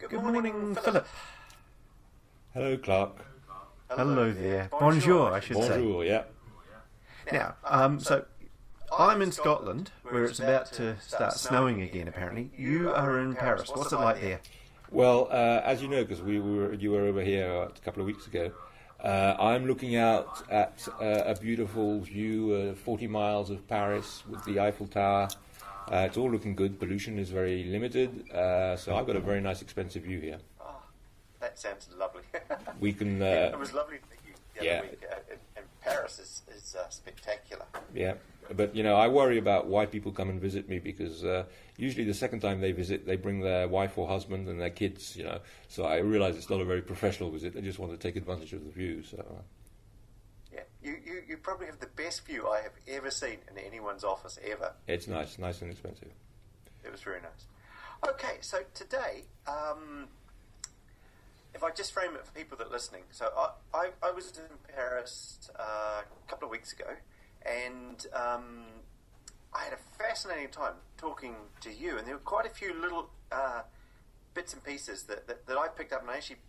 Good morning, Philip. Hello, Clarke. Hello there. Bonjour, I should say. Bonjour, yeah. Now, so I'm in Scotland, where it's about to start snowing again, apparently. You are in Paris. What's it like there? Well, as you know, because you were over here a couple of weeks ago, I'm looking out at a beautiful view, 40 miles of Paris with the Eiffel Tower. It's all looking good. Pollution is very limited, so I've got a very nice, expensive view here. Oh, that sounds lovely. We can. It was lovely to meet you the yeah. other week. And Paris is spectacular. Yeah, but I worry about why people come and visit me because usually the second time they visit, they bring their wife or husband and their kids. So I realise it's not a very professional visit. They just want to take advantage of the view. So. Yeah, you probably have the best view I have ever seen in anyone's office ever. It's nice and expensive. It was very nice. Okay, so today, if I just frame it for people that are listening, so I was in Paris a couple of weeks ago, and I had a fascinating time talking to you, and there were quite a few little bits and pieces that I picked up, and I actually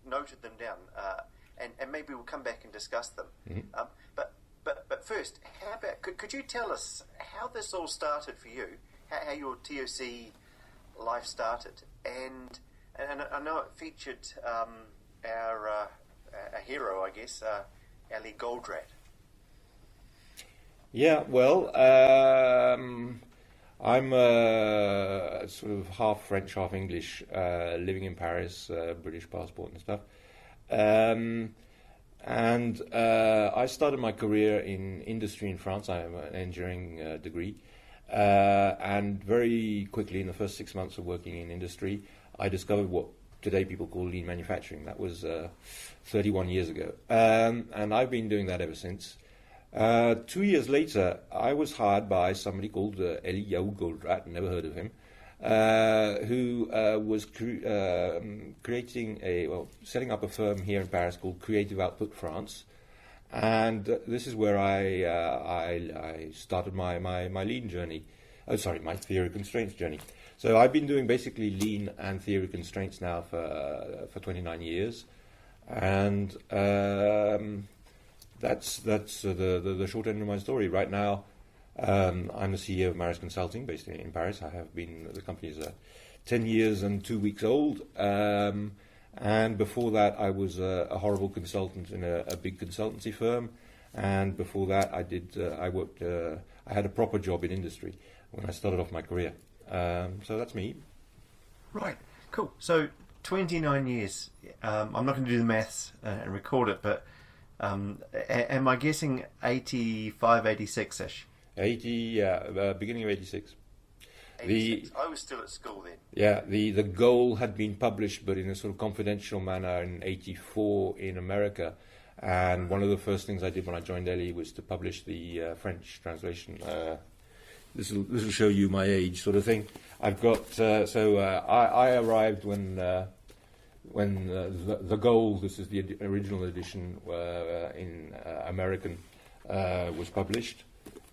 noted them down. And maybe we'll come back and discuss them. Mm-hmm. But first, how about could you tell us how this all started for you? How your TOC life started, and I know it featured our hero, I guess, Ali Goldratt. Yeah, well, I'm sort of half French, half English, living in Paris, British passport and stuff. And I started my career in industry in France. I have an engineering degree. And very quickly, in the first 6 months of working in industry, I discovered what today people call lean manufacturing. That was 31 years ago. And I've been doing that ever since. 2 years later, I was hired by somebody called Eli Goldratt, never heard of him, who was setting up a firm here in Paris called Creative Output France, and this is where I started my lean journey. My theory constraints journey. So I've been doing basically lean and theory constraints now for 29 years, and that's the short end of my story. Right now, I'm the CEO of Marris Consulting, based in Paris. I have been. The company is 10 years and 2 weeks old. And before that, I was a horrible consultant in a big consultancy firm. And before that, I worked. I had a proper job in industry when I started off my career. So that's me. Right, cool. So 29 years. I'm not going to do the maths and record it, but am I guessing 85, 86-ish? Beginning of 86. 86. I was still at school then. Yeah, the goal had been published, but in a sort of confidential manner in 84 in America. And one of the first things I did when I joined Ellie was to publish the French translation. This will show you my age, sort of thing. I've got I arrived when the goal. This is the original edition in American was published.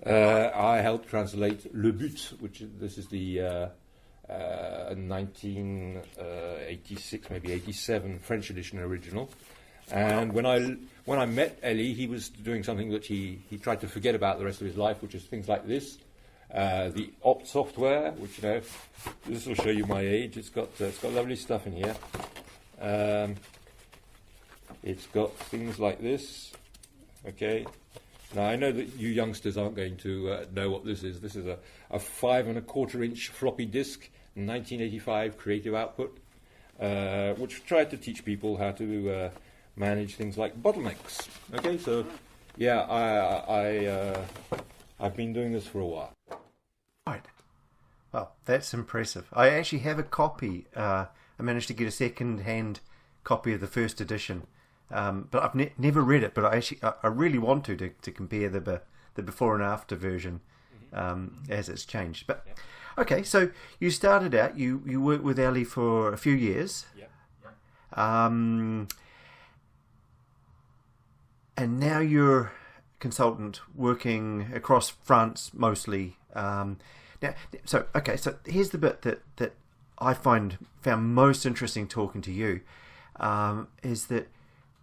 I helped translate Le But, this is the 1986, maybe 87 French edition original. And when I met Elie, he was doing something that he tried to forget about the rest of his life, which is things like this, the opt software, which this will show you my age. It's got lovely stuff in here. It's got things like this. Okay. Now, I know that you youngsters aren't going to know what this is. This is a 5 1/4 inch floppy disk, 1985 Creative Output, which tried to teach people how to manage things like bottlenecks. Okay, so yeah, I've been doing this for a while. Right. Well, that's impressive. I actually have a copy. I managed to get a second-hand copy of the first edition. But I've never read it, but I really want to compare the before and after version as it's changed. But okay, so you started out, you worked with Ali for a few years, and now you're a consultant working across France mostly. So here's the bit that I found most interesting talking to you is that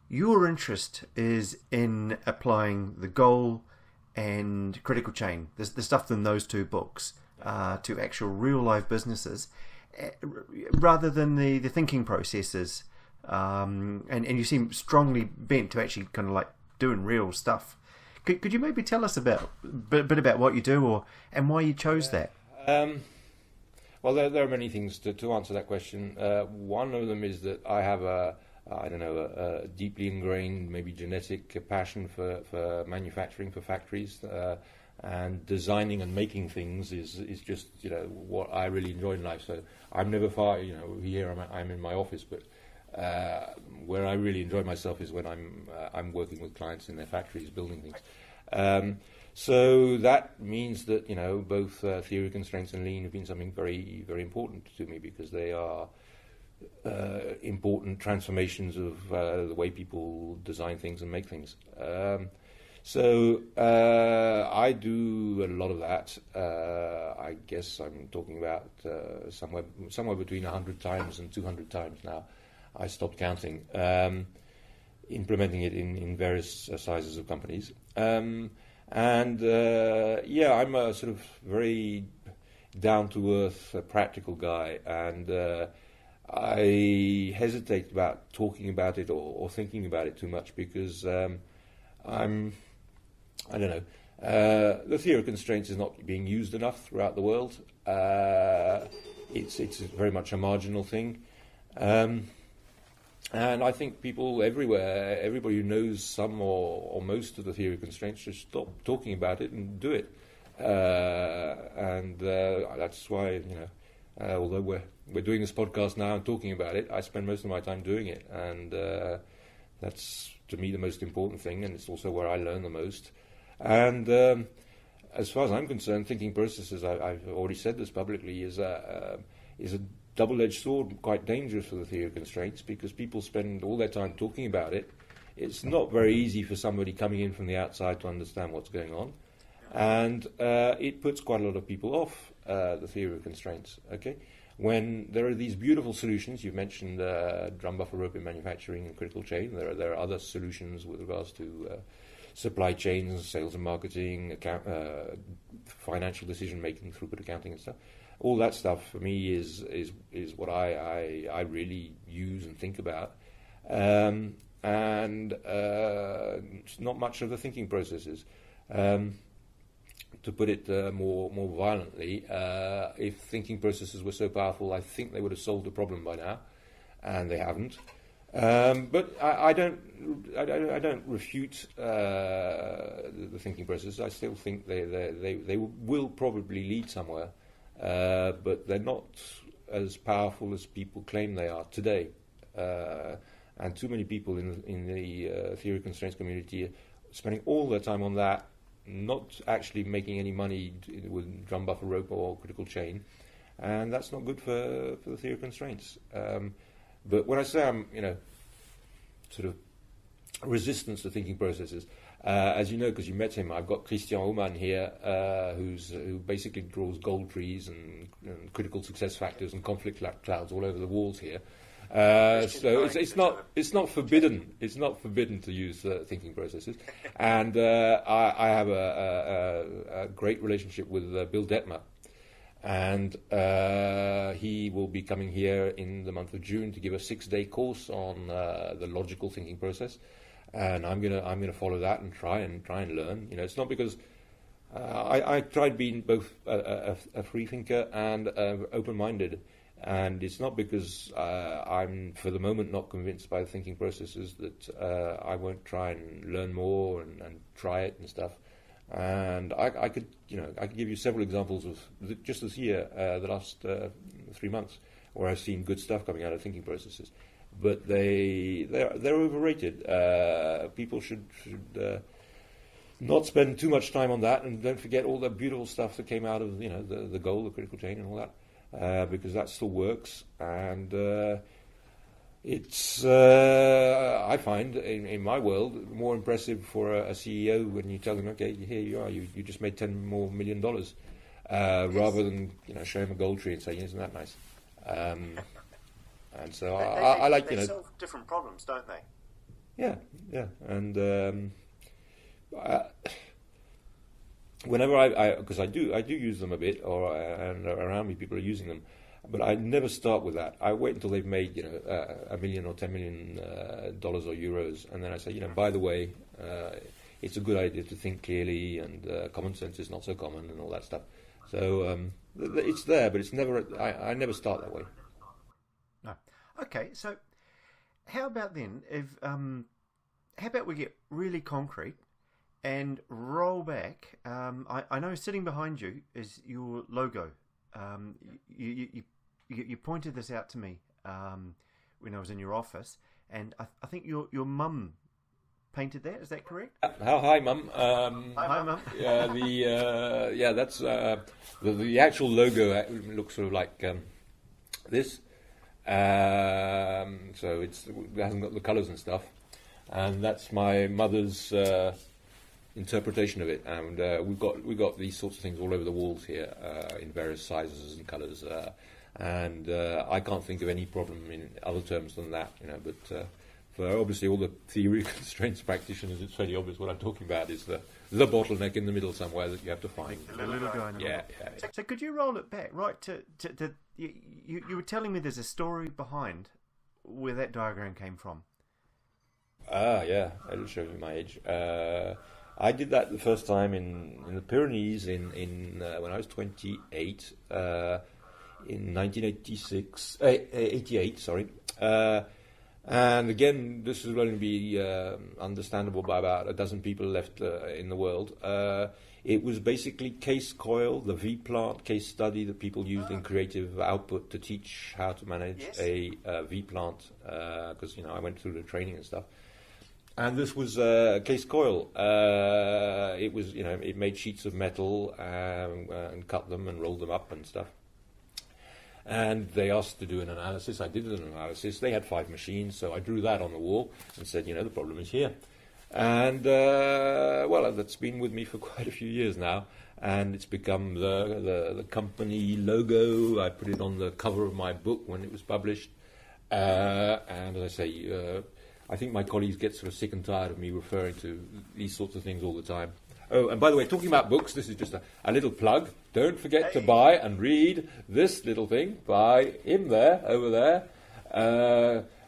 your interest is in applying the goal and critical chain, the stuff in those two books, to actual real life businesses, rather than the thinking processes. And you seem strongly bent to actually kind of like doing real stuff. Could you maybe tell us a bit about what you do and why you chose that? Well, there are many things to answer that question. One of them is that I have a deeply ingrained, maybe genetic passion for manufacturing, for factories, and designing and making things is just what I really enjoy in life. So I'm never far. Here I'm in my office, but where I really enjoy myself is when I'm working with clients in their factories, building things. So that means that both theory of constraints and lean have been something very, very important to me, because they are important transformations of the way people design things and make things. So I do a lot of that. I guess I'm talking about somewhere between 100 times and 200 times now. I stopped counting, implementing it in various sizes of companies. I'm a sort of very down-to-earth, practical guy, and I hesitate about talking about it or thinking about it too much, because I don't know, the theory of constraints is not being used enough throughout the world. It's very much a marginal thing. And I think people everywhere, everybody who knows some or most of the theory of constraints, should stop talking about it and do it. That's why, although we're doing this podcast now and talking about it, I spend most of my time doing it. And that's, to me, the most important thing, and it's also where I learn the most. And as far as I'm concerned, thinking processes, I've already said this publicly, is a double-edged sword, quite dangerous for the theory of constraints, because people spend all their time talking about it. It's not very easy for somebody coming in from the outside to understand what's going on, and it puts quite a lot of people off the theory of constraints. Okay, when there are these beautiful solutions, you've mentioned drum buffer rope in manufacturing and critical chain. There are other solutions with regards to supply chains, sales and marketing, financial decision making, throughput accounting and stuff. All that stuff for me is what I really use and think about, and it's not much of the thinking processes. To put it more violently, if thinking processes were so powerful, I think they would have solved the problem by now, and they haven't. But I don't refute the thinking process. I still think they will probably lead somewhere. But they're not as powerful as people claim they are today. And too many people in the theory of constraints community are spending all their time on that, not actually making any money with drum buffer rope or critical chain, and that's not good for the theory of constraints. But when I say I'm, sort of resistance to thinking processes, as you know, because you met him, I've got Christian Aumann here, who basically draws gold trees and critical success factors and conflict clouds all over the walls here. So it's not forbidden. It's not forbidden to use thinking processes. And I have a great relationship with Bill Detmer, and he will be coming here in the month of June to give a 6-day course on the logical thinking process. And I'm gonna follow that and try and learn. It's not because I tried being both a free thinker and open-minded, and it's not because I'm for the moment not convinced by the thinking processes that I won't try and learn more and try it and stuff. And I could give you several examples of just this year, the last 3 months, where I've seen good stuff coming out of thinking processes. But they're overrated. People should not spend too much time on that, and don't forget all the beautiful stuff that came out of the goal, the critical chain, and all that, because that still works. And it's I find in my world more impressive for a CEO when you tell them, okay, here you are, you just made $10 more million, rather than show him a gold tree and say, isn't that nice? And so They I like, they solve different problems, don't they? Yeah, and whenever because I do use them a bit, and around me people are using them, but I never start with that. I wait until they've made $1 million or $10 million dollars or euros, and then I say, by the way, it's a good idea to think clearly, and common sense is not so common, and all that stuff. So it's there, but it's never. I never start that way. No. Okay, so how about then if how about we get really concrete and roll back? I know sitting behind you is your logo. You pointed this out to me when I was in your office, and I think your mum painted that. Is that correct? Hi, Mum. Hi, Mum. That's the actual logo. Looks sort of like this. So it hasn't got the colours and stuff, and that's my mother's interpretation of it. And we've got these sorts of things all over the walls here in various sizes and colours. And I can't think of any problem in other terms than that, But for obviously all the theory constraints practitioners, it's fairly obvious what I'm talking about is the bottleneck in the middle somewhere that you have to find. The little guy in the middle. So could you roll it back right to you were telling me there's a story behind where that diagram came from. Yeah, it'll show you my age. I did that the first time in the Pyrenees in when I was 28 in 1986, 88. Sorry. And again, this will only be understandable by about a dozen people left in the world. It was basically Case Coil, the V-plant case study that people used in creative output to teach how to manage a V-plant, because I went through the training and stuff. And this was Case Coil. It was, it made sheets of metal and cut them and rolled them up and stuff. And they asked to do an analysis. I did an analysis. They had 5 machines, so I drew that on the wall and said, the problem is here. And, that's been with me for quite a few years now. And it's become the company logo. I put it on the cover of my book when it was published. And as I say, I think my colleagues get sort of sick and tired of me referring to these sorts of things all the time. Oh, and by the way, talking about books, this is just a little plug. Don't forget to buy and read this little thing by him there, over there,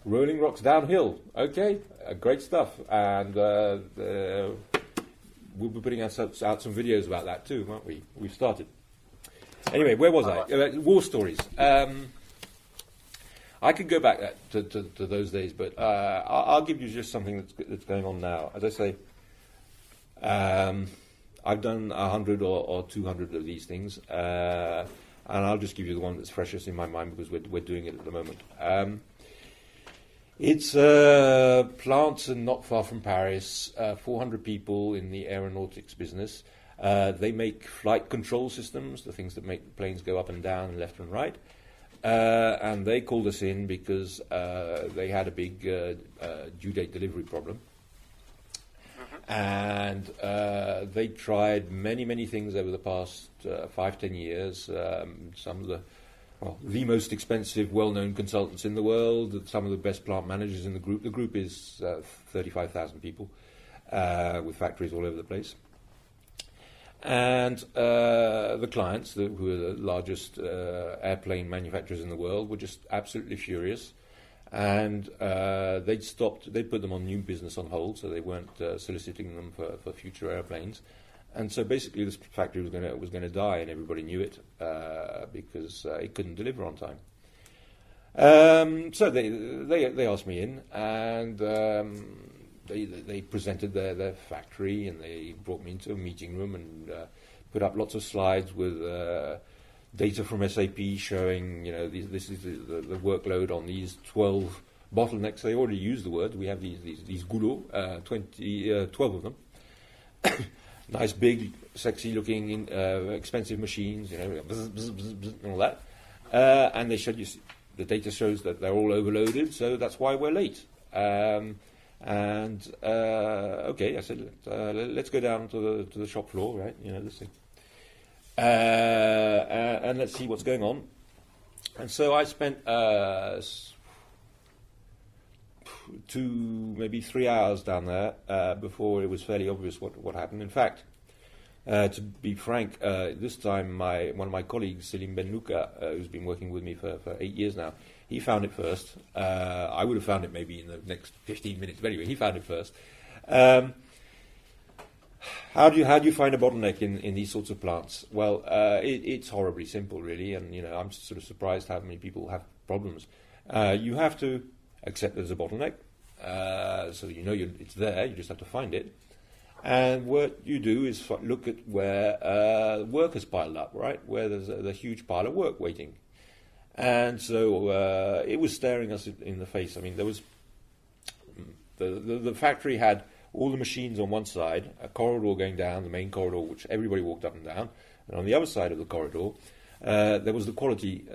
Rolling Rocks Downhill. Okay, great stuff. And we'll be putting out some videos about that too, won't we? We've started. Anyway, where was I? War stories. I could go back to those days, but I'll give you just something that's going on now. As I say, I've done 100 or 200 of these things, and I'll just give you the one that's freshest in my mind because we're doing it at the moment. It's plants and not far from Paris, 400 people in the aeronautics business. They make flight control systems, the things that make planes go up and down and left and right. And they called us in because they had a big due date delivery problem. And they tried many things over the past 5-10 years. Some of the most expensive, well-known consultants in the world, some of the best plant managers in the group. The group is 35,000 people with factories all over the place. And the clients, who are the largest airplane manufacturers in the world, were just absolutely furious. And they'd put them on new business on hold, so they weren't soliciting them for future airplanes. And so basically this factory was going to die, and everybody knew it because it couldn't deliver on time. So they asked me in, and they presented their factory, and they brought me into a meeting room and put up lots of slides with data from SAP showing, this is the workload on these 12 bottlenecks. They already used the word. We have these goulots, 12 of them. Nice, big, sexy-looking, expensive machines, bzz, bzz, bzz, bzz, and all that. And they showed you the data shows that they're all overloaded, so that's why we're late. Okay, I said, let's go down to the shop floor, right? This thing. And let's see what's going on. And so I spent maybe 3 hours down there before it was fairly obvious what happened. In fact, to be frank, this time one of my colleagues, Selim Benluca, who's been working with me for 8 years now, he found it first. I would have found it maybe in the next 15 minutes, but anyway, he found it first. How do you find a bottleneck in these sorts of plants? Well, it's horribly simple, really, and I'm sort of surprised how many people have problems. You have to accept there's a bottleneck, so it's there. You just have to find it, and what you do is look at where work has piled up, right? Where there's a huge pile of work waiting, and so it was staring us in the face. I mean, there was the factory had all the machines on one side, a corridor going down, the main corridor, which everybody walked up and down, and on the other side of the corridor, there was the quality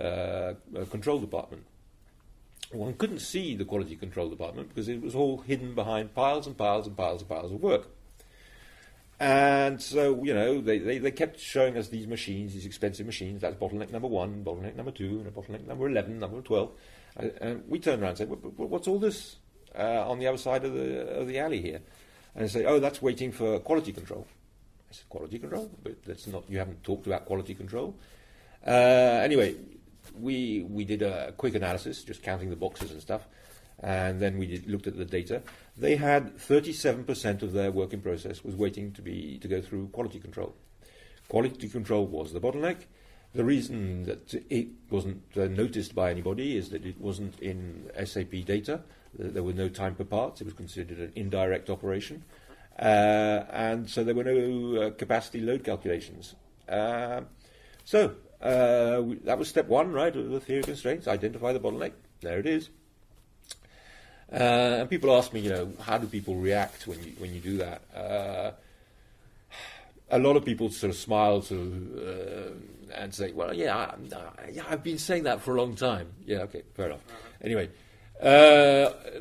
control department. One couldn't see the quality control department because it was all hidden behind piles and piles and piles and piles of work. And so, they kept showing us these machines, these expensive machines. That's bottleneck number 1, bottleneck number 2, and bottleneck number 11, number 12. And we turned around and said, what's all this on the other side of the alley here? And they say, oh, that's waiting for quality control. I said, quality control? But that's not. You haven't talked about quality control. Anyway, we did a quick analysis, just counting the boxes and stuff, and then we looked at the data. They had 37% of their work in process was waiting to go through quality control. Quality control was the bottleneck. The reason that it wasn't noticed by anybody is that it wasn't in SAP data. There were no time per parts. It was considered an indirect operation. And so there were no capacity load calculations. So that was step 1, right, of the theory of constraints. Identify the bottleneck. There it is. And people ask me, how do people react when you do that? A lot of people sort of smile and say, well, yeah, I've been saying that for a long time. Yeah, okay, fair enough. Anyway,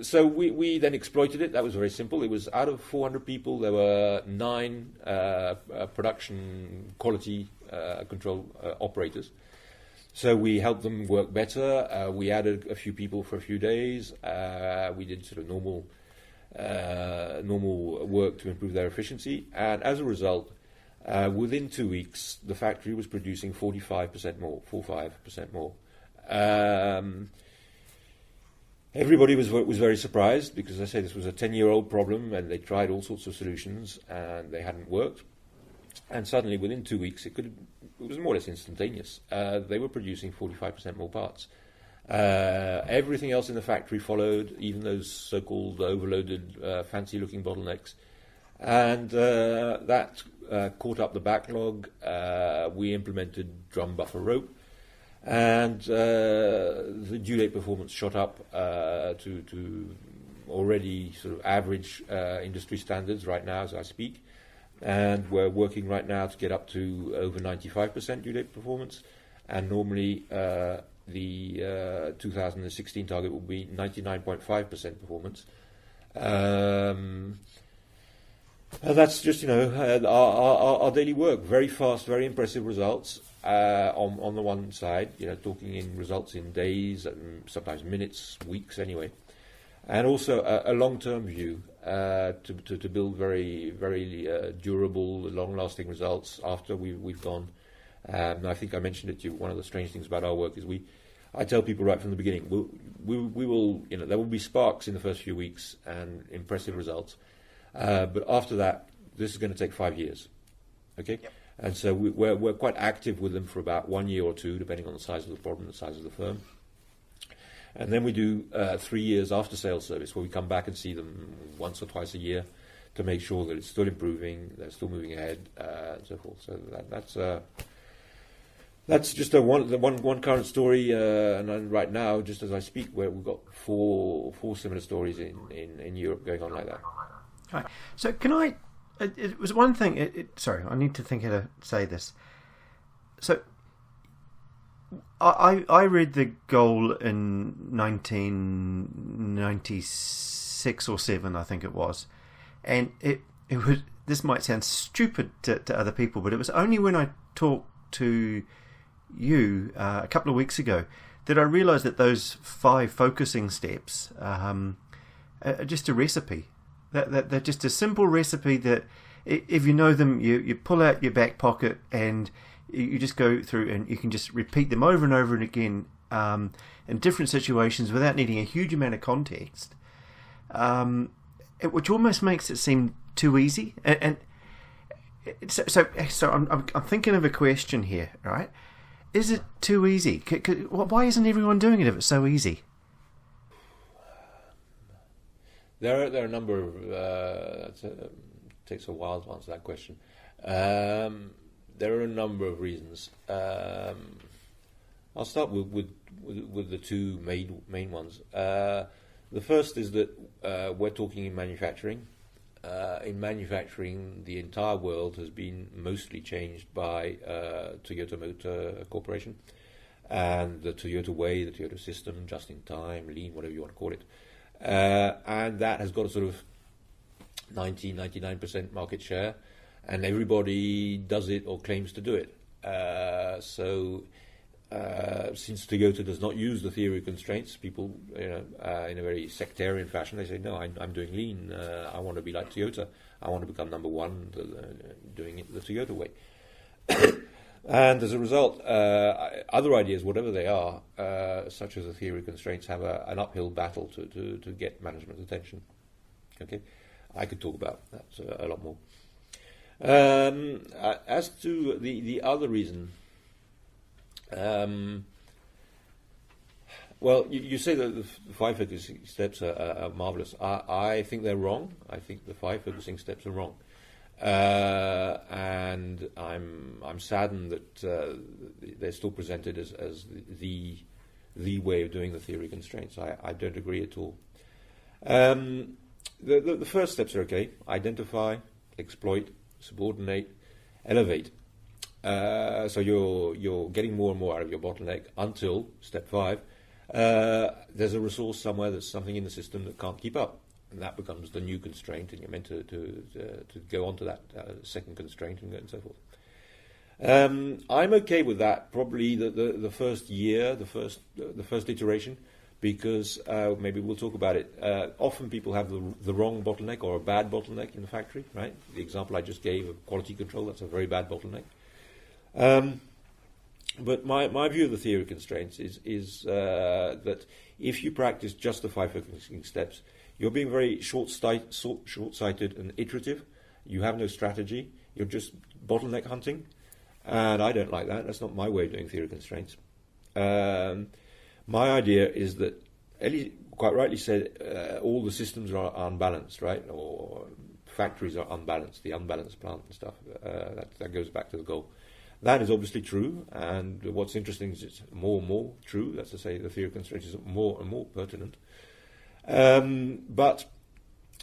so we then exploited it. That was very simple. It was out of 400 people, there were 9 production quality control operators. So we helped them work better. We added a few people for a few days. We did sort of normal work to improve their efficiency. And as a result, within 2 weeks, the factory was producing 45% more. Everybody was very surprised because, as I say, this was a 10-year-old problem, and they tried all sorts of solutions, and they hadn't worked. And suddenly, within 2 weeks, it was more or less instantaneous. They were producing 45% more parts. Everything else in the factory followed, even those so-called overloaded, fancy-looking bottlenecks. And that caught up the backlog. We implemented drum buffer rope. And the due date performance shot up to already sort of average industry standards right now as I speak. And we're working right now to get up to over 95% due date performance. And normally the 2016 target will be 99.5% performance. And that's just, our daily work. Very fast, very impressive results. On the one side, talking in results in days, sometimes minutes, weeks anyway, and also a long-term view to build very, very durable, long-lasting results after we've gone. I think I mentioned it to you. One of the strange things about our work is I tell people right from the beginning, we will, there will be sparks in the first few weeks and impressive results, but after that, this is going to take 5 years. Okay. Yep. And so we're quite active with them for about 1 year or 2, depending on the size of the problem, the size of the firm. And then we do 3 years after sales service, where we come back and see them once or twice a year to make sure that it's still improving, they're still moving ahead, and so forth. So that's just one current story. And right now, just as I speak, where we've got four similar stories in Europe going on like that. Right. So can I? It was one thing. Sorry, I need to think how to say this. So, I read the goal in 1996 or 7, I think it was, and it was. This might sound stupid to other people, but it was only when I talked to you a couple of weeks ago that I realised that those 5 focusing steps are just a recipe. They're just a simple recipe that, if you know them, you pull out your back pocket and you just go through and you can just repeat them over and over and again in different situations without needing a huge amount of context, which almost makes it seem too easy. And so I'm thinking of a question here, right? Is it too easy? Why isn't everyone doing it if it's so easy? There are a number of. Takes a while to answer that question. There are a number of reasons. I'll start with the 2 main ones. The first is that we're talking in manufacturing. In manufacturing, the entire world has been mostly changed by Toyota Motor Corporation and the Toyota way, the Toyota system, just in time, lean, whatever you want to call it. And that has got a sort of 99% market share, and everybody does it or claims to do it. Since Toyota does not use the theory of constraints, people, in a very sectarian fashion, they say, no, I'm doing lean. I want to be like Toyota. I want to become number one, doing it the Toyota way. And as a result, other ideas, whatever they are, such as the theory of constraints, have an uphill battle to get management attention. Okay, I could talk about that a lot more. As to the other reason, well, you say that the 5 focusing steps are marvelous. I think they're wrong. I think the 5 focusing steps are wrong, and I'm saddened that they're still presented as the way of doing the theory of constraints. I don't agree at all. The first steps are okay: identify, exploit, subordinate, elevate. So you're getting more and more out of your bottleneck until step 5. There's a resource somewhere, there's something in the system that can't keep up, and that becomes the new constraint, and you're meant to go on to that second constraint and so forth. I'm okay with that. Probably the first year, the first iteration, because maybe we'll talk about it. Often people have the wrong bottleneck or a bad bottleneck in the factory, right? The example I just gave of quality control, that's a very bad bottleneck. But my view of the theory of constraints is that if you practice just the 5 focusing steps, you're being very short-sighted and iterative. You have no strategy. You're just bottleneck hunting, and I don't like that. That's not my way of doing theory of constraints. My idea is that Ellie quite rightly said all the systems are unbalanced, right? Or factories are unbalanced, the unbalanced plant and stuff. That goes back to the goal. That is obviously true, and what's interesting is it's more and more true. That's to say, the theory of constraints is more and more pertinent. But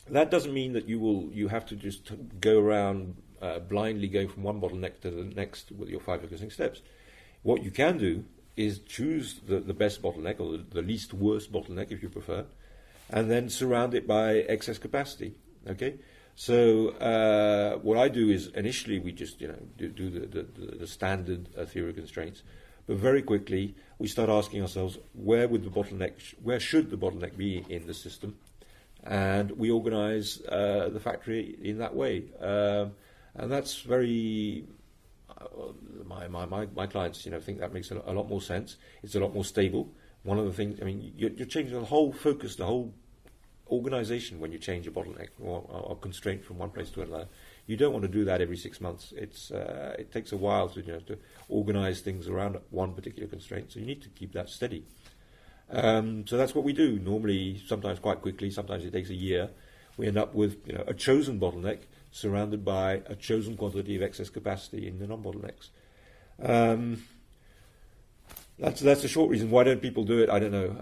that doesn't mean that you have to just go around blindly going from one bottleneck to the next with your 5 focusing steps. What you can do is choose the best bottleneck, or the least worst bottleneck, if you prefer, and then surround it by excess capacity. Okay. So what I do is initially we just do the standard theory of constraints, but very quickly we start asking ourselves where should the bottleneck be in the system, and we organise the factory in that way, and that's very. My clients think that makes a lot more sense. It's a lot more stable. One of the things, you're changing the whole focus, the whole organization when you change a bottleneck or constraint from one place to another. You don't want to do that every 6 months. It takes a while to organize things around one particular constraint. So you need to keep that steady. So that's what we do normally. Sometimes quite quickly. Sometimes it takes a year. We end up with a chosen bottleneck surrounded by a chosen quantity of excess capacity in the non-bottlenecks. That's a short reason. Why don't people do it? I don't know.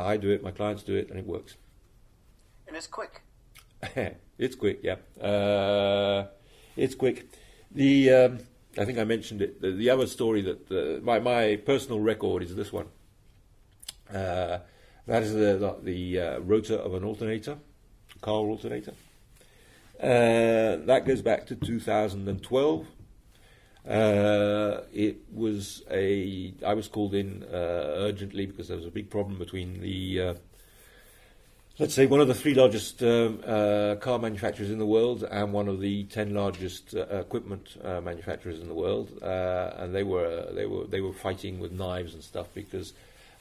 I do it. My clients do it, and it works. And it's quick. It's quick, yeah. It's quick. I think I mentioned it. The other story that my personal record is this one. That is the rotor of an alternator, car alternator. That goes back to 2012. It was I was called in urgently because there was a big problem between the let's say one of the 3 largest car manufacturers in the world and one of the 10 largest equipment manufacturers in the world, and they were fighting with knives and stuff because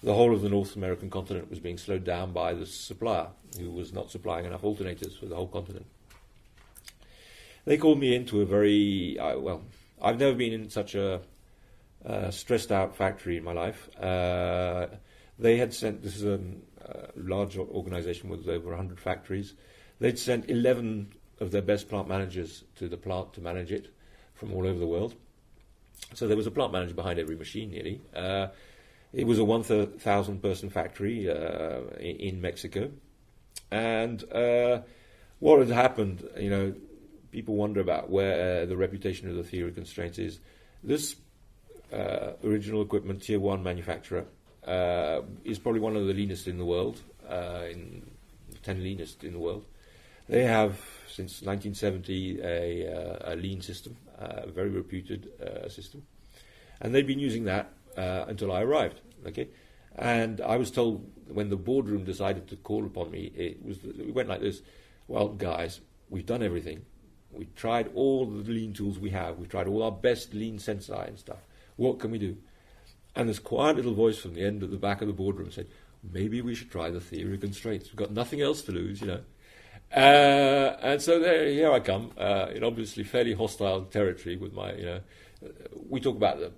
the whole of the North American continent was being slowed down by the supplier who was not supplying enough alternators for the whole continent. They called me into a very I've never been in such a stressed out factory in my life. They had sent, this is a large organization with over 100 factories. They'd sent 11 of their best plant managers to the plant to manage it from all over the world. So there was a plant manager behind every machine nearly. It was a 1,000 person factory in Mexico. And what had happened, people wonder about where the reputation of the theory of constraints is. This original equipment tier 1 manufacturer is probably one of the leanest in the world, in 10 leanest in the world. They have, since 1970, a lean system, a very reputed system. And they'd been using that until I arrived. Okay, and I was told when the boardroom decided to call upon me, it went like this: well, guys, we've done everything. We've tried all the lean tools we have. We've tried all our best lean sensei and stuff. What can we do? And this quiet little voice from the end at the back of the boardroom said, maybe we should try the theory of constraints. We've got nothing else to lose, And so here I come, in obviously fairly hostile territory with my, we talk about the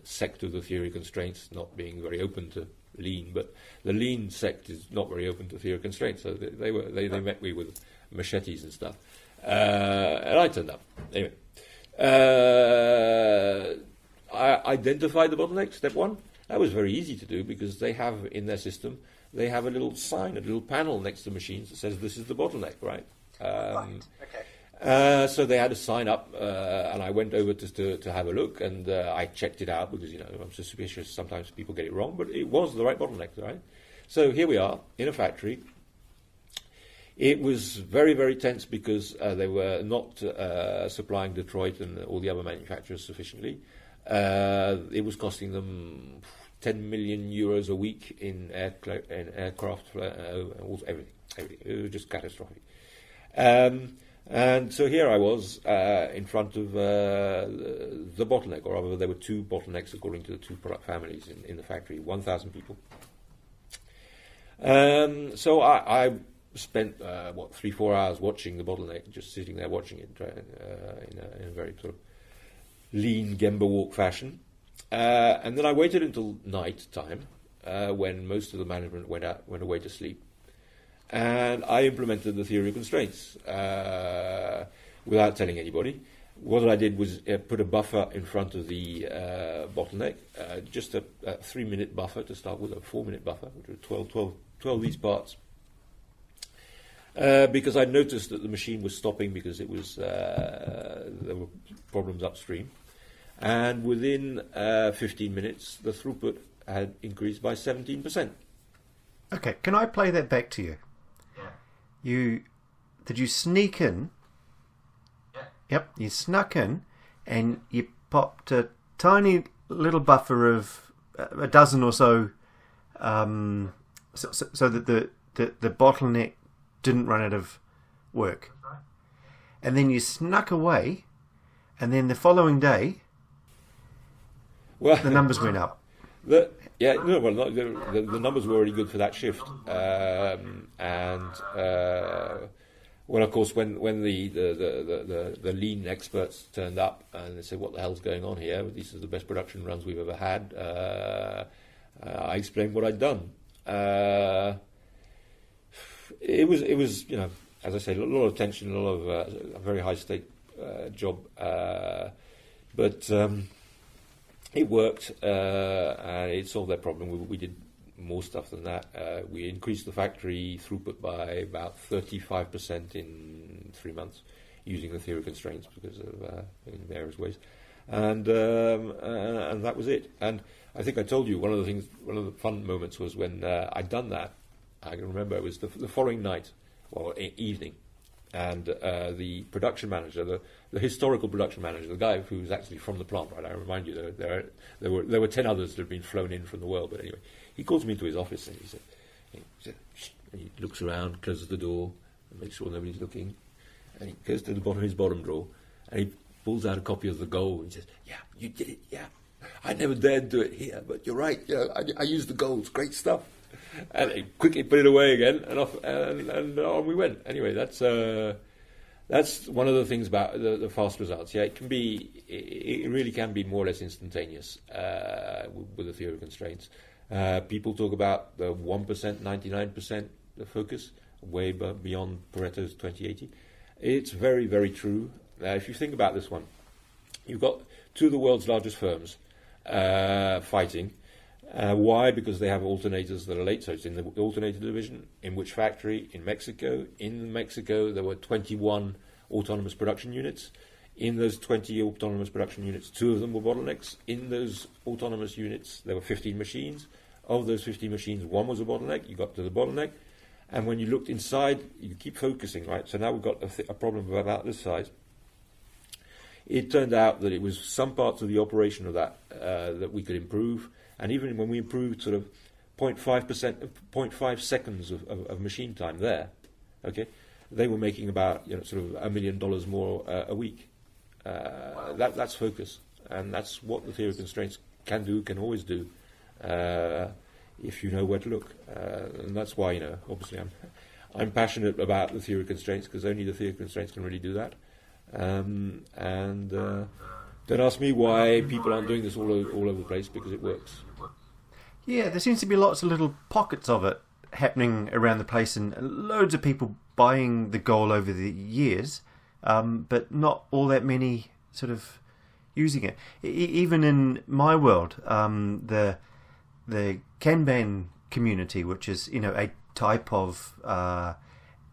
sect of the theory of constraints not being very open to lean, but the lean sect is not very open to theory of constraints. So they met me with machetes and stuff. And I turned up. Anyway. I identified the bottleneck, step 1. That was very easy to do because they have in their system, they have a little sign, a little panel next to machines that says this is the bottleneck, right? Right. Okay. So they had a sign up, and I went over to have a look, and I checked it out because I'm suspicious sometimes people get it wrong, but it was the right bottleneck, right? So here we are in a factory. It was very, very tense because they were not supplying Detroit and all the other manufacturers sufficiently. It was costing them 10 million euros a week in aircraft, everything. It was just catastrophic. And so here I was in front of the bottleneck, or rather there were 2 bottlenecks according to the 2 product families in the factory, 1,000 people. So I spent 3-4 hours watching the bottleneck, just sitting there watching it in a very sort of lean Gemba walk fashion, and then I waited until night time when most of the management went away to sleep, and I implemented the theory of constraints without telling anybody. What I did was put a buffer in front of the bottleneck, just a 3-minute buffer to start with, a 4-minute buffer, which were 12 of these parts. Because I noticed that the machine was stopping because it was there were problems upstream, and within 15 minutes the throughput had increased by 17%. Okay, can I play that back to you? Yeah. Did you sneak in? Yeah. Yep, you snuck in, and you popped a tiny little buffer of a dozen or so, so that the bottleneck didn't run out of work. That's right. And then you snuck away, and then the following day, the numbers went up. The numbers were already good for that shift, well, of course, when the lean experts turned up and they said, "What the hell's going on here? These are the best production runs we've ever had." I explained what I'd done. It was, as I say, a lot of tension, a lot of a very high stake job, but it worked, and it solved their problem. We did more stuff than that. We increased the factory throughput by about 35% in 3 months, using the theory of constraints because of in various ways, and that was it. And I think I told you one of the fun moments was when I'd done that. I can remember it was the following night or evening. And the production manager, the historical production manager, the guy who's actually from the plant, right? I remind you, there were 10 others that had been flown in from the world. But anyway, he calls me into his office and he said, "Shh," and he looks around, closes the door, and makes sure nobody's looking. And he goes to the bottom of his bottom drawer, and he pulls out a copy of the goal, and he says, "Yeah, you did it, yeah. I never dared do it here, but you're right. You know, I used the goals, great stuff." And he quickly put it away again, and off, and on we went. Anyway, that's one of the things about the fast results. Yeah, it really can be more or less instantaneous with the theory of constraints. People talk about the 1%, 99% focus, way beyond Pareto's 20/80. It's very, very true. If you think about this one, you've got two of the world's largest firms fighting. Why? Because they have alternators that are late. So it's in the alternator division. In which factory? In Mexico. In Mexico, there were 21 autonomous production units. In those 20 autonomous production units, 2 of them were bottlenecks. In those autonomous units, there were 15 machines. Of those 15 machines, 1 was a bottleneck. You got to the bottleneck. And when you looked inside, you keep focusing, right? So now we've got a problem of about this size. It turned out that it was some parts of the operation of that that we could improve. And even when we improved sort of 0.5 seconds of machine time there, okay, they were making about sort of $1 million more a week. That's focus, and that's what the theory of constraints can always do, if you know where to look. And that's why obviously I'm passionate about the theory of constraints, because only the theory of constraints can really do that. Don't ask me why people aren't doing this all over the place, because it works. Yeah, there seems to be lots of little pockets of it happening around the place, and loads of people buying the goal over the years, but not all that many sort of using it. Even in my world, the Kanban community, which is a type of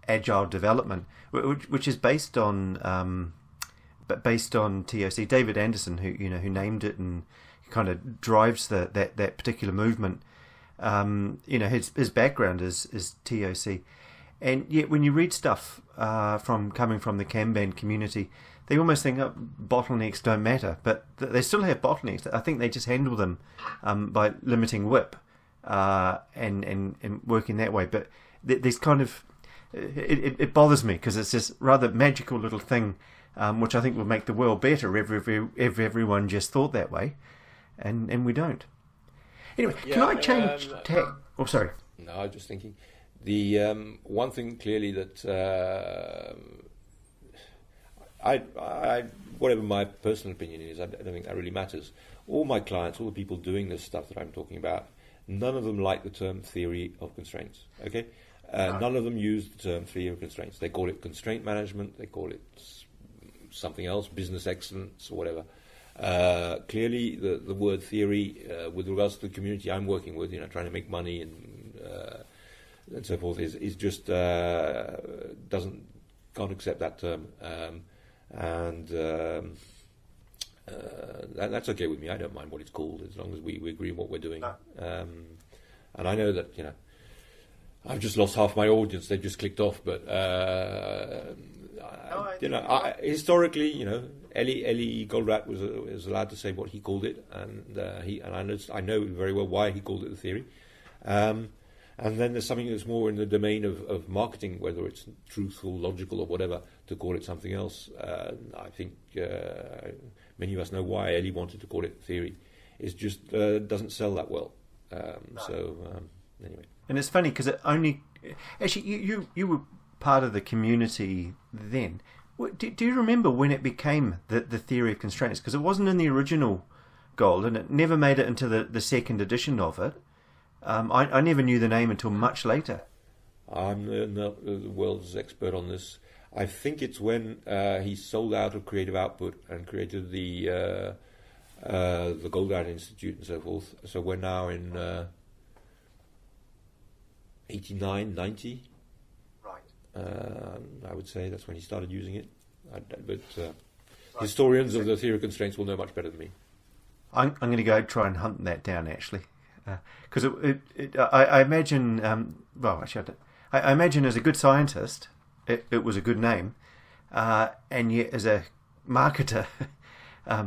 agile development, which is based on TOC. David Anderson, who named it and kind of drives that particular movement. His background is TOC, and yet when you read stuff coming from the Kanban community, they almost think bottlenecks don't matter, but they still have bottlenecks. I think they just handle them by limiting WIP and working that way. But there's kind of it bothers me, because it's this rather magical little thing, which I think will make the world better if everyone just thought that way, and we don't. Anyway, can I change tack? Oh, sorry. No, I was just thinking. The one thing clearly that whatever my personal opinion is, I don't think that really matters. All my clients, all the people doing this stuff that I'm talking about, none of them like the term theory of constraints. Okay, none of them use the term theory of constraints. They call it constraint management. They call it something else, business excellence or whatever. Clearly, the word theory, with regards to the community I'm working with, trying to make money and so forth, is just can't accept that term, and that's okay with me. I don't mind what it's called, as long as we agree on what we're doing. And I know that I've just lost half my audience; they've just clicked off. But historically, Eli Goldratt was allowed to say what he called it, and I know very well why he called it the theory. And then there's something that's more in the domain of marketing, whether it's truthful, logical, or whatever, to call it something else. I think many of us know why Eli wanted to call it theory. It just doesn't sell that well. So anyway. And it's funny because actually you were part of the community then. Do you remember when it became the theory of constraints? Because it wasn't in the original goal, and it never made it into the second edition of it. I never knew the name until much later. I'm not the world's expert on this. I think it's when he sold out of creative output and created the Goldratt Institute and so forth. So we're now in 89, 90. Right. I would say that's when he started using it. But historians of the theory of constraints will know much better than me. I'm going to go try and hunt that down, actually. Because I imagine, I imagine as a good scientist, it was a good name, and yet as a marketer,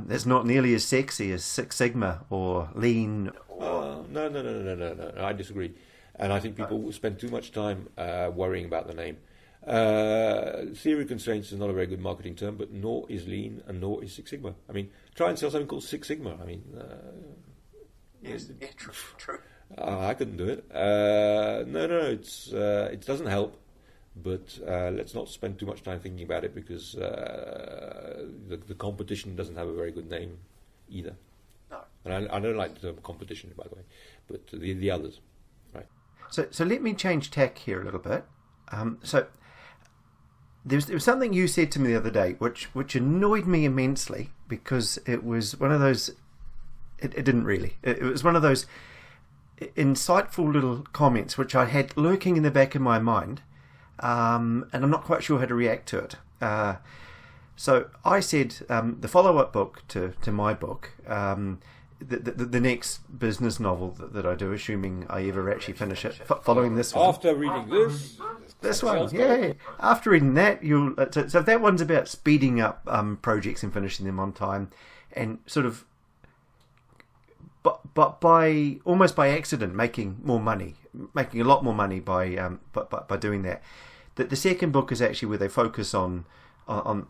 it's not nearly as sexy as Six Sigma or Lean. No. I disagree. And I think people spend too much time worrying about the name. Theory of constraints is not a very good marketing term, but nor is Lean and nor is Six Sigma. I mean, try and sell something called Six Sigma. I mean, yes, yeah, true. I couldn't do it. No, it doesn't help. But let's not spend too much time thinking about it, because the competition doesn't have a very good name either. No. And I don't like the term competition, by the way, but the others, right? So let me change tack here a little bit. So there was something you said to me the other day, which annoyed me immensely, because it was one of those. It didn't really. It was one of those insightful little comments which I had lurking in the back of my mind. And I'm not quite sure how to react to it. So I said the follow-up book to my book, the next business novel that I do, assuming I ever actually finish it, following this one. After reading this one, yeah. After reading that, you'll. So that one's about speeding up projects and finishing them on time, and sort of, but by almost by accident, making more money, making a lot more money by doing that. The second book is actually where they focus on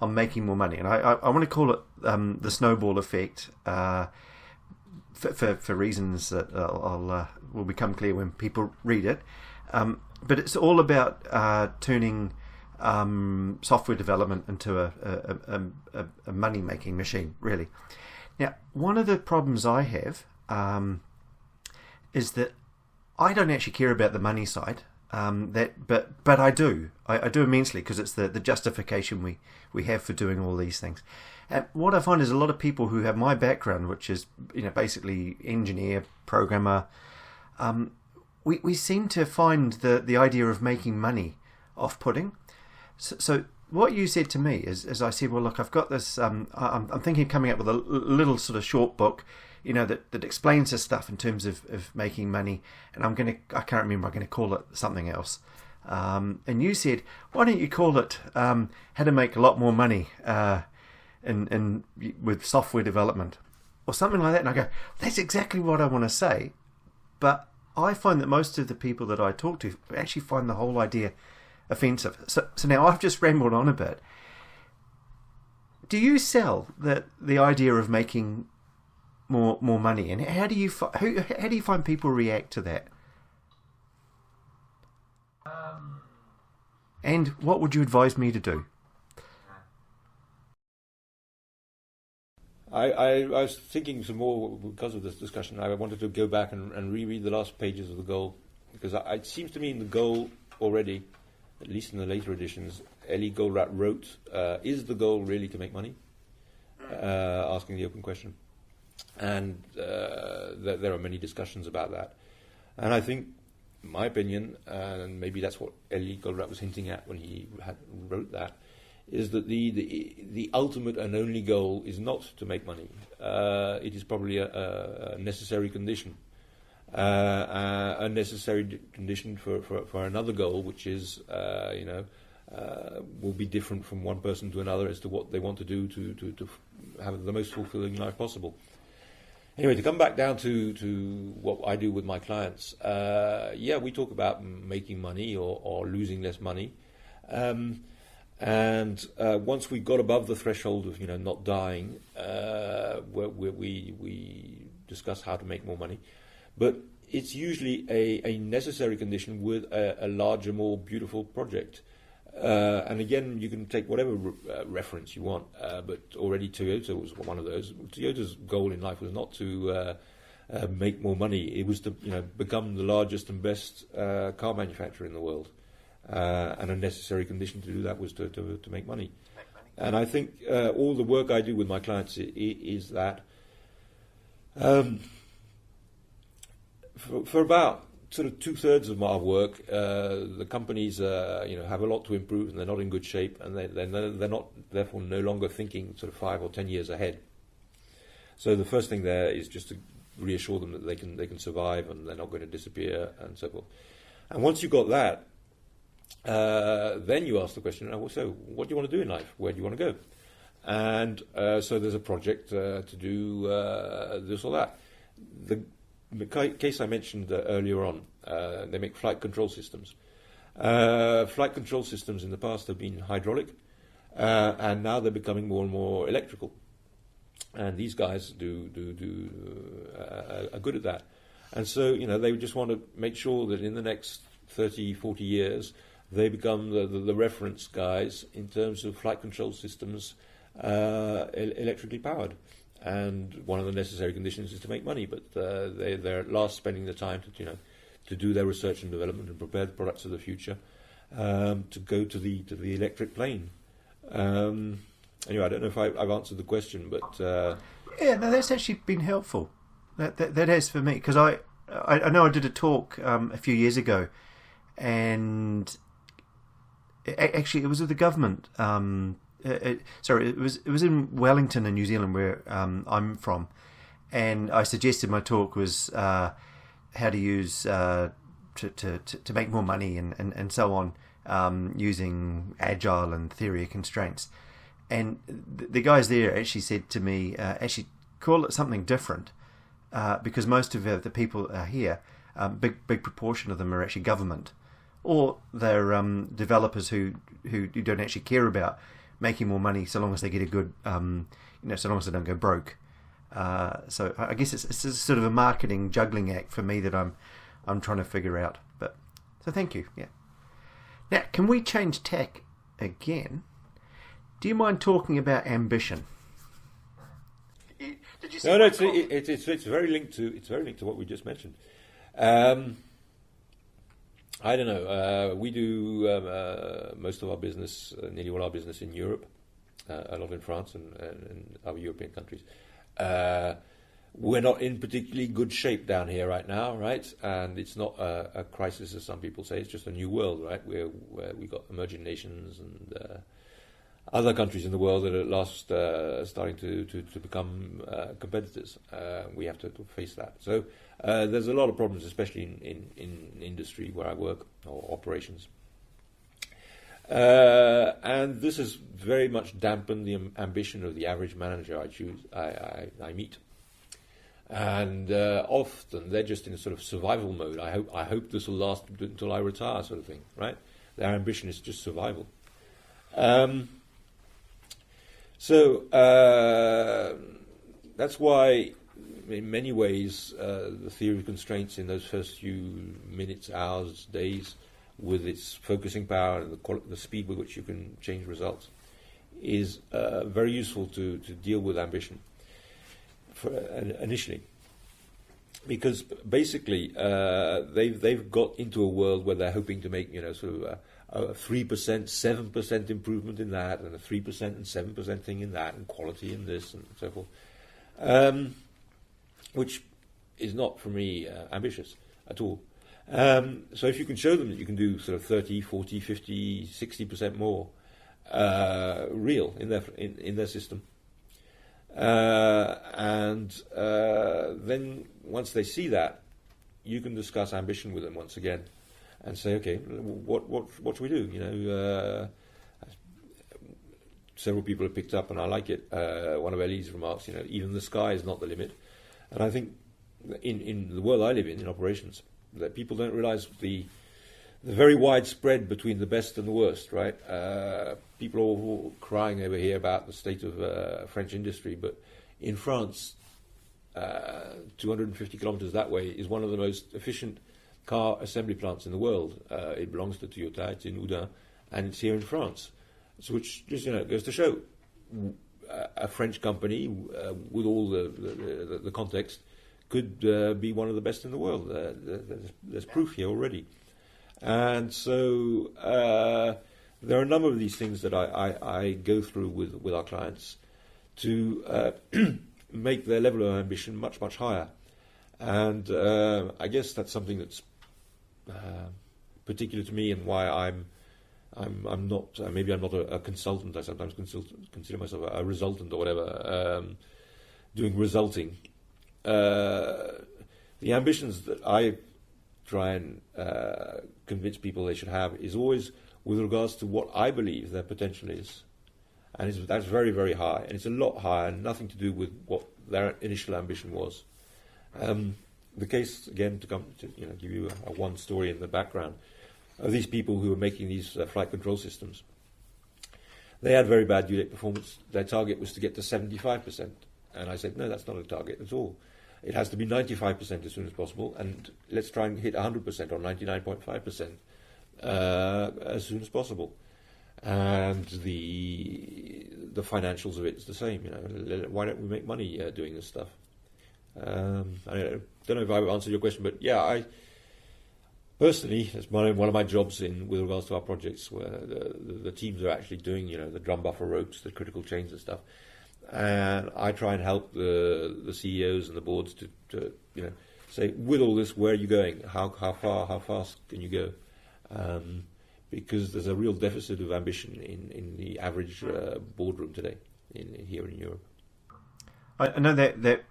making more money, and I want to call it the snowball effect for reasons that will become clear when people read it. But it's all about turning software development into a money making machine, really. Now, one of the problems I have is that I don't actually care about the money side. But I do immensely, because it's the justification we have for doing all these things. And what I find is a lot of people who have my background, which is basically engineer, programmer, we seem to find the idea of making money off-putting. So what you said to me is I said, well, look, I've got this. I'm thinking of coming up with a little sort of short book, that explains this stuff in terms of making money, and I can't remember, I'm going to call it something else. And you said, why don't you call it how to make a lot more money with software development, or something like that? And I go, that's exactly what I want to say, but I find that most of the people that I talk to actually find the whole idea offensive. So now I've just rambled on a bit. Do you sell the idea of making more money, and how do you find people react to that? And what would you advise me to do? I was thinking some more because of this discussion. I wanted to go back and reread the last pages of the goal, because it seems to me in the goal already, at least in the later editions, Ellie Goldratt wrote, "Is the goal really to make money?" Asking the open question. And there are many discussions about that. And I think, in my opinion, and maybe that's what Ellie Goldratt was hinting at when he wrote that, is that the ultimate and only goal is not to make money. It is probably a necessary condition. A necessary condition for another goal, which is, will be different from one person to another as to what they want to do to have the most fulfilling life possible. Anyway, to come back down to what I do with my clients, we talk about making money or losing less money. And once we got above the threshold of not dying, we discuss how to make more money. But it's usually a necessary condition with a larger, more beautiful project. And again, you can take whatever reference you want, but already Toyota was one of those. Toyota's goal in life was not to make more money. It was to become the largest and best car manufacturer in the world. And a necessary condition to do that was to make money. And I think all the work I do with my clients is that for about sort of 2/3 of my work, the companies have a lot to improve, and they're not in good shape, and they're not therefore no longer thinking sort of 5 or 10 years ahead. So the first thing there is just to reassure them that they can survive and they're not going to disappear and so forth. And once you've got that, then you ask the question, so what do you want to do in life? Where do you want to go? And so there's a project to do this or that. The case I mentioned earlier on, they make flight control systems. Flight control systems in the past have been hydraulic, and now they're becoming more and more electrical. And these guys are good at that. And so, they just want to make sure that in the next 30, 40 years, they become the reference guys in terms of flight control systems electrically powered. And one of the necessary conditions is to make money, but they're at last spending the time to do their research and development and prepare the products of the future to go to the electric plane. Anyway, I don't know if I've answered the question, but yeah, no, that's actually been helpful. That has for me, because I know I did a talk a few years ago, and actually it was with the government. It was in Wellington in New Zealand, where I'm from, and I suggested my talk was how to use to make more money and so on, using agile and theory of constraints. And the guys there actually said to me, actually call it something different, because most of the people here, big proportion of them are actually government, or they're developers who don't actually care about making more money so long as they get a good, so long as they don't go broke. So I guess it's a sort of a marketing juggling act for me that I'm trying to figure out. But so thank you. Yeah. Now, can we change tack again? Do you mind talking about ambition? Did you no, it's very linked to what we just mentioned. I don't know. We do most of our business, nearly all our business in Europe, a lot in France and other European countries. We're not in particularly good shape down here right now, right? And it's not a crisis, as some people say. It's just a new world, right? Where we've got emerging nations and other countries in the world that are at last starting to become competitors. We have to face that. So there's a lot of problems, especially in industry where I work, or operations. And this has very much dampened the ambition of the average manager I meet. And often they're just in a sort of survival mode. I hope this will last until I retire, sort of thing, right? Their ambition is just survival. So that's why, in many ways, the theory of constraints in those first few minutes, hours, days, with its focusing power and the speed with which you can change results, is very useful to deal with ambition initially. Because basically, they've got into a world where they're hoping to make, sort of a 3%, 7% improvement in that, and a 3% and 7% thing in that, and quality in this, and so forth, which is not, for me, ambitious at all. So if you can show them that you can do sort of 30, 40, 50, 60% more real in their system, and then once they see that, you can discuss ambition with them once again. And say, okay, what should we do? Several people have picked up, and I like it. One of Ellie's remarks, even the sky is not the limit. And I think in the world I live in operations, that people don't realise the very wide spread between the best and the worst, right? People are all crying over here about the state of French industry, but in France, 250 kilometres that way is one of the most efficient car assembly plants in the world. It belongs to Toyota. It's in Oudin, and it's here in France. So, which just goes to show a French company with all the context could be one of the best in the world. There's proof here already, and so there are a number of these things that I go through with our clients to make their level of ambition much higher, and I guess that's something that's particular to me, and why I'm not maybe I'm not a consultant. I sometimes consider myself a resultant or whatever, doing resulting. The ambitions that I try and convince people they should have is always with regards to what I believe their potential is. And that's very, very high. And it's a lot higher, and nothing to do with what their initial ambition was. The case, again, to come to give you a one story in the background of these people who were making these flight control systems. They had very bad due date performance. Their target was to get to 75%. And I said, no, that's not a target at all. It has to be 95% as soon as possible, and let's try and hit 100% or 99.5% as soon as possible. And the financials of it is the same. Why don't we make money doing this stuff? I don't know if I've answered your question, but yeah, I personally, it's one of my jobs with regards to our projects, where the teams are actually doing the drum buffer ropes, the critical chains and stuff. And I try and help the CEOs and the boards to say, with all this, where are you going? How far, how fast can you go? Because there's a real deficit of ambition in the average boardroom today here in Europe. I know that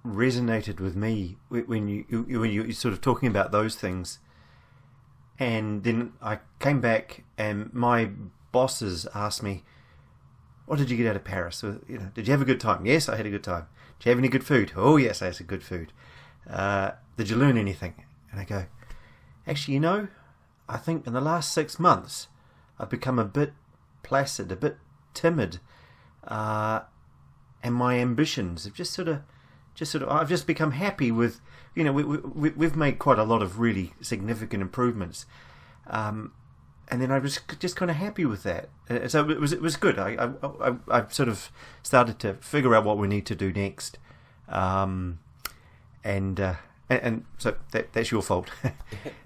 resonated with me when you sort of talking about those things, and then I came back and my bosses asked me, what did you get out of Paris? Did you have a good time? Yes, I had a good time. Did you have any good food? Oh, yes, I had some good food. Did you learn anything? And I go, actually, I think in the last 6 months, I've become a bit placid, a bit timid, and my ambitions have just sort of, I've just become happy with, we've made quite a lot of really significant improvements. And then I was just kind of happy with that. So it was good. I sort of started to figure out what we need to do next, and so that's your fault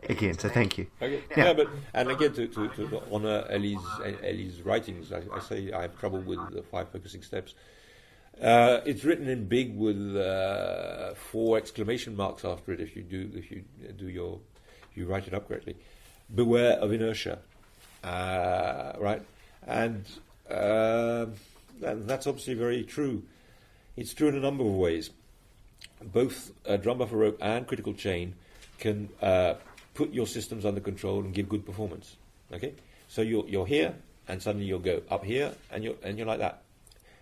again. So thank you. Okay. Yeah, and again to honour Ellie's writings, I say I have trouble with the 5 focusing steps. It's written in big with 4 exclamation marks after it. If you write it up correctly, beware of inertia. Right, and that's obviously very true. It's true in a number of ways. Both drum buffer rope and critical chain can put your systems under control and give good performance. Okay, so you're here, and suddenly you'll go up here, and you're like that,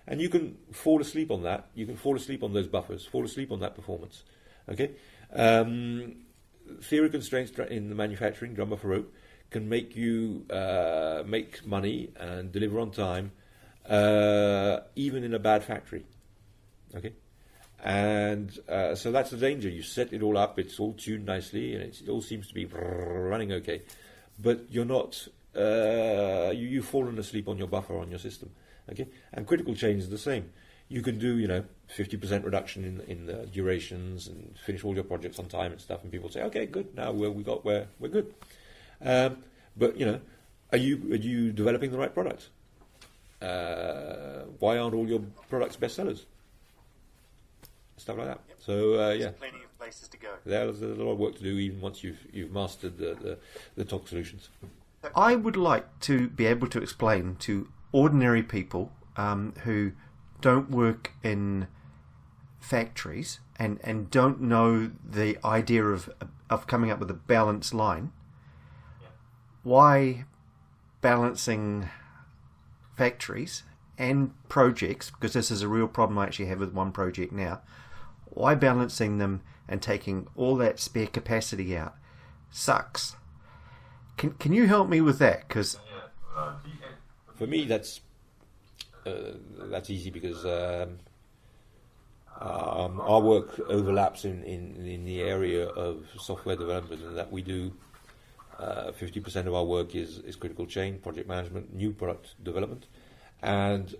and you can fall asleep on that. You can fall asleep on those buffers, fall asleep on that performance. Okay, theory constraints in the manufacturing drum buffer rope can make you make money and deliver on time, even in a bad factory. Okay, and so that's the danger. You set it all up; it's all tuned nicely, and it all seems to be running okay. But you're not. You've fallen asleep on your buffer on your system. Okay, and critical chain is the same. You can do 50% reduction in the durations and finish all your projects on time and stuff, and people say, okay, good. Now we're good. But are you developing the right product? Why aren't all your products bestsellers? Stuff like that. Yep. So There's plenty of places to go. There's a lot of work to do even once you've mastered the TOC solutions. I would like to be able to explain to ordinary people who don't work in factories and don't know the idea of coming up with a balanced line. Why balancing factories and projects, because this is a real problem I actually have with one project now, why balancing them and taking all that spare capacity out sucks. Can you help me with that? Because for me that's easy, because our work overlaps in the area of software development, and that we do 50% of our work is critical chain, project management, new product development. And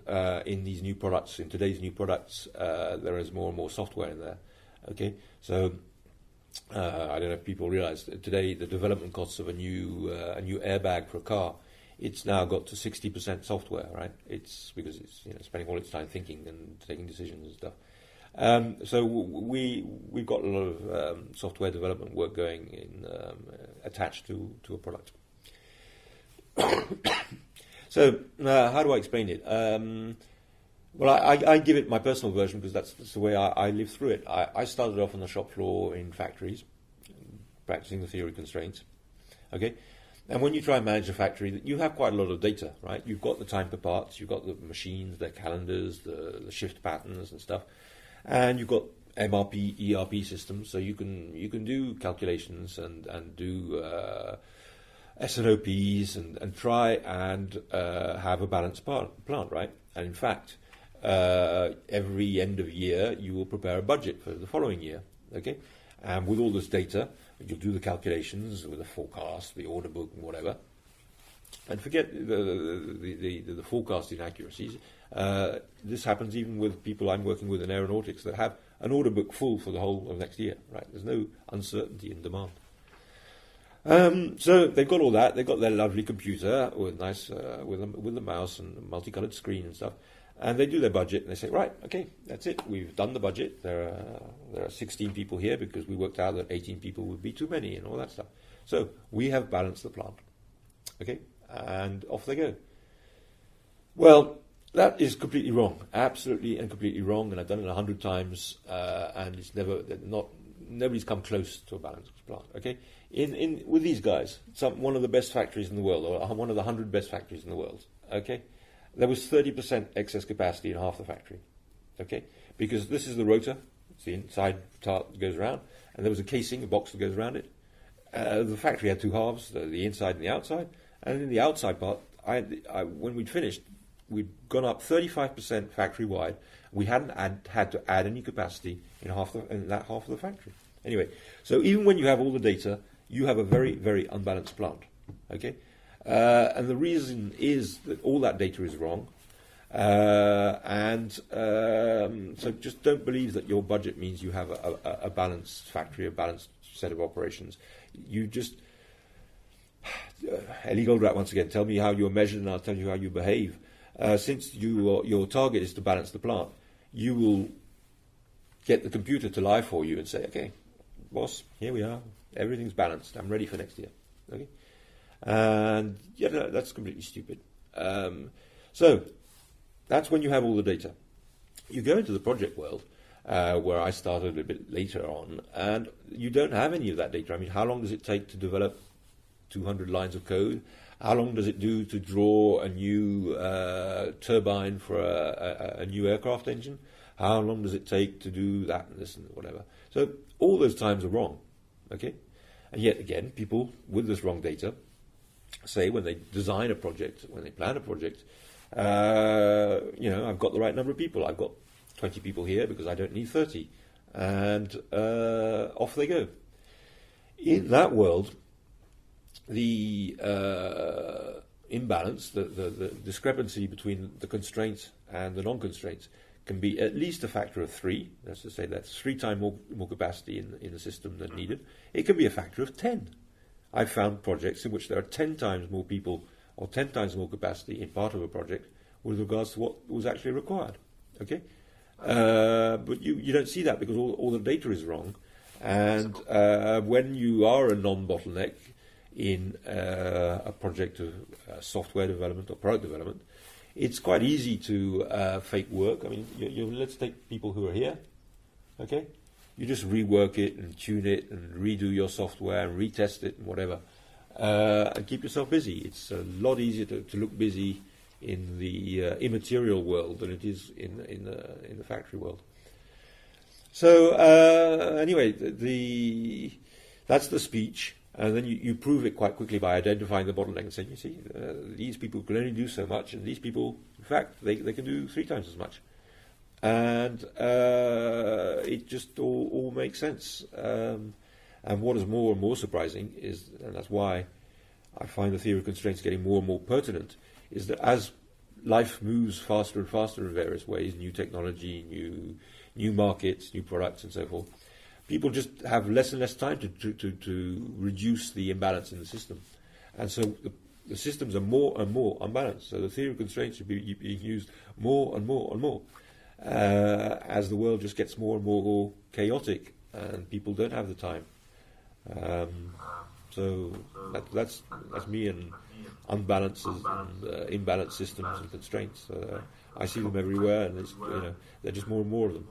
in these new products, in today's new products, there is more and more software in there. Okay, so I don't know if people realize that today the development costs of a new airbag for a car, it's now got to 60% software, right? It's because it's spending all its time thinking and taking decisions and stuff. So we've got a lot of software development work going in attached to a product. So how do I explain it? Well, I give it my personal version because that's the way I live through it. I started off on the shop floor in factories, practicing the theory of constraints. Okay, and when you try and manage a factory, you have quite a lot of data, right? You've got the time per parts, you've got the machines, their calendars, the shift patterns and stuff, and you've got MRP, ERP systems, so you can do calculations and do SNOPs and try and have a balanced plant, right? And in fact, every end of year you will prepare a budget for the following year, okay? And with all this data, you'll do the calculations with the forecast, the order book, and whatever. And forget the forecasting accuracies. This happens even with people I'm working with in aeronautics that have an order book full for the whole of next year, right? There's no uncertainty in demand. So they've got all that. They've got their lovely computer with nice with the mouse and multicolored screen and stuff. And they do their budget and they say, right, okay, that's it. We've done the budget. There are 16 people here because we worked out that 18 people would be too many and all that stuff. So we have balanced the plant. Okay, and off they go. Well, that is completely wrong, absolutely and completely wrong. And I've done it 100 times, and it's nobody's come close to a balanced plant. Okay, with these guys, one of the best factories in the world, or one of the 100 best factories in the world. Okay. There was 30% excess capacity in half the factory, okay? Because this is the rotor, it's the inside part that goes around, and there was a casing, a box that goes around it. The factory had two halves, the inside and the outside, and in the outside part, when we'd finished, we'd gone up 35% factory-wide. We hadn't had to add any capacity in that half of the factory. Anyway, so even when you have all the data, you have a very, very unbalanced plant, okay? And the reason is that all that data is wrong. So just don't believe that your budget means you have a balanced factory, a balanced set of operations. You just... Ellie Goldratt, once again, tell me how you're measured and I'll tell you how you behave. Since your target is to balance the plant, you will get the computer to lie for you and say, okay, boss, here we are. Everything's balanced. I'm ready for next year. Okay? And yeah, that's completely stupid. So that's when you have all the data. You go into the project world, where I started a bit later on, and you don't have any of that data. I mean, how long does it take to develop 200 lines of code? How long does it do to draw a new turbine for a new aircraft engine? How long does it take to do that and this and whatever? So all those times are wrong, okay? And yet again, people with this wrong data say when they design a project, when they plan a project, I've got the right number of people. I've got 20 people here because I don't need 30. And off they go. In that world, the imbalance, the discrepancy between the constraints and the non-constraints can be at least a factor of 3. That's to say that's 3 times more capacity in the system than needed. It can be a factor of 10. I've found projects in which there are 10 times more people or 10 times more capacity in part of a project with regards to what was actually required. Okay, but you don't see that because all the data is wrong. And when you are a non-bottleneck in a project of software development or product development, it's quite easy to fake work. I mean, let's take people who are here. Okay. You just rework it and tune it and redo your software and retest it and whatever, and keep yourself busy. It's a lot easier to look busy in the immaterial world than it is in the factory world. So anyway, that's the speech, and then you prove it quite quickly by identifying the bottleneck and saying, you see, these people can only do so much, and these people, in fact, they can do 3 times as much. And it just all makes sense. And what is more and more surprising is, and that's why I find the theory of constraints getting more and more pertinent, is that as life moves faster and faster in various ways, new technology, new markets, new products, and so forth, people just have less and less time to reduce the imbalance in the system. And so the systems are more and more unbalanced. So the theory of constraints should be being used more and more and more. As the world just gets more and more chaotic and people don't have the time. So that's me and unbalances and imbalanced systems and constraints. I see them everywhere, and there are just more and more of them.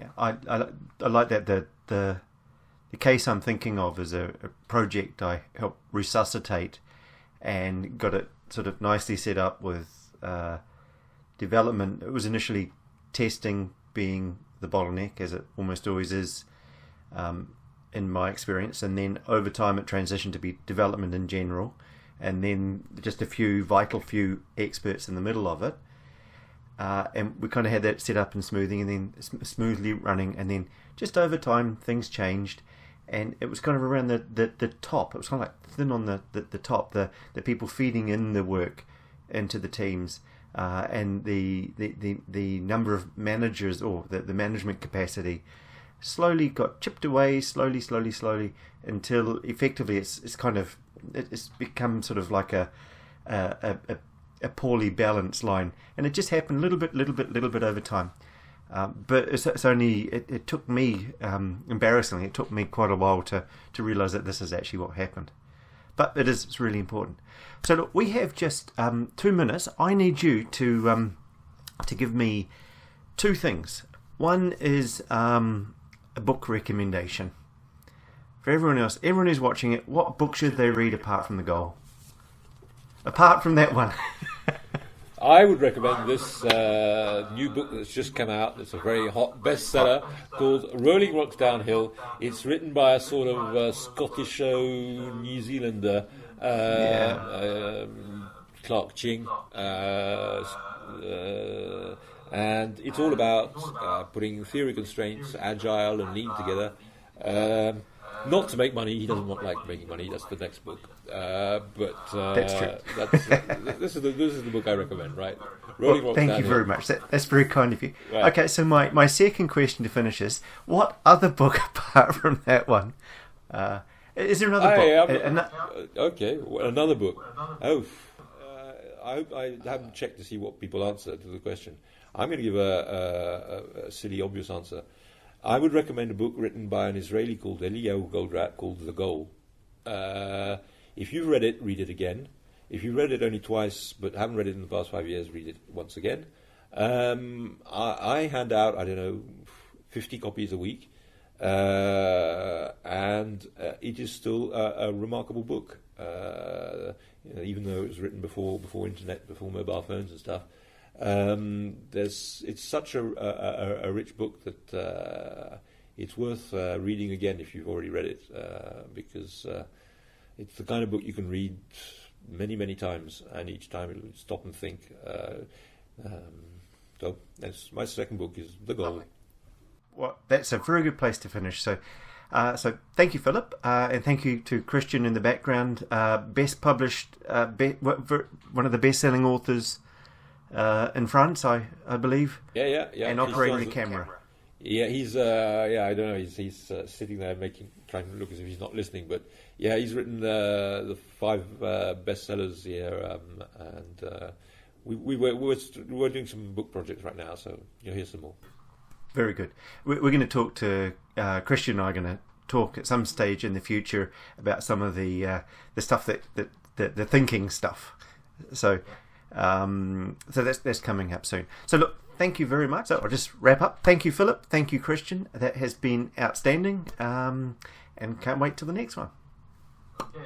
Yeah, I like that the the case I'm thinking of is a project I helped resuscitate and got it sort of nicely set up with development. It was initially testing being the bottleneck, as it almost always is in my experience, and then over time it transitioned to be development in general, and then just a few experts in the middle of it. And we kind of had that set up and smoothing, and then smoothly running, and then just over time things changed, and it was kind of around the top. It was kind of like thin on the top, the people feeding in the work into the teams, and the number of managers, or the management capacity slowly got chipped away, slowly, until effectively it's become sort of like a poorly balanced line, and it just happened little bit over time. But it's only it took me, embarrassingly, it took me quite a while to realise that this is actually what happened. But it's really important. So look, we have just 2 minutes. I need you to give me two things. One is a book recommendation for everyone else. Everyone who's watching it, what book should they read apart from The Goal? Apart from that one. I would recommend this new book that's just come out. It's a very hot bestseller called Rolling Rocks Downhill. It's written by a sort of Scottish New Zealander, Clarke Ching, and it's all about putting theory constraints, agile and lean together. Not to make money. He doesn't like making money. That's the next book. But that's true. This is the book I recommend. Right. Well, thank you very much. That's very kind of you. Right. Okay, so my second question to finish is: what other book apart from that one? Is there another book? Okay, another book. Oh, I haven't checked to see what people answer to the question. I'm going to give a silly, obvious answer. I would recommend a book written by an Israeli called Eliyahu Goldratt called The Goal. If you've read it, read it again. If you've read it only twice but haven't read it in the past 5 years, read it once again. I hand out, 50 copies a week, and it is still a remarkable book. Even though it was written before internet, before mobile phones and stuff. It's such a rich book that it's worth reading again if you've already read it, because it's the kind of book you can read many times, and each time it'll stop and think. So that's my second book is The Goal. Well, that's a very good place to finish. So thank you, Philip, and thank you to Christian in the background. Best published, one of the best-selling authors in France, I believe. Yeah. And operating a camera. Yeah, he's I don't know. He's sitting there trying to look as if he's not listening. But yeah, he's written the 5 bestsellers here, and we're doing some book projects right now. So you'll hear some more. Very good. We're going to talk to Christian and I are going to talk at some stage in the future about some of the stuff that the thinking stuff. So that's coming up soon. So look, thank you very much. So I'll just wrap up. Thank you, Philip. Thank you, Christian. That has been outstanding, and can't wait till the next one. Okay.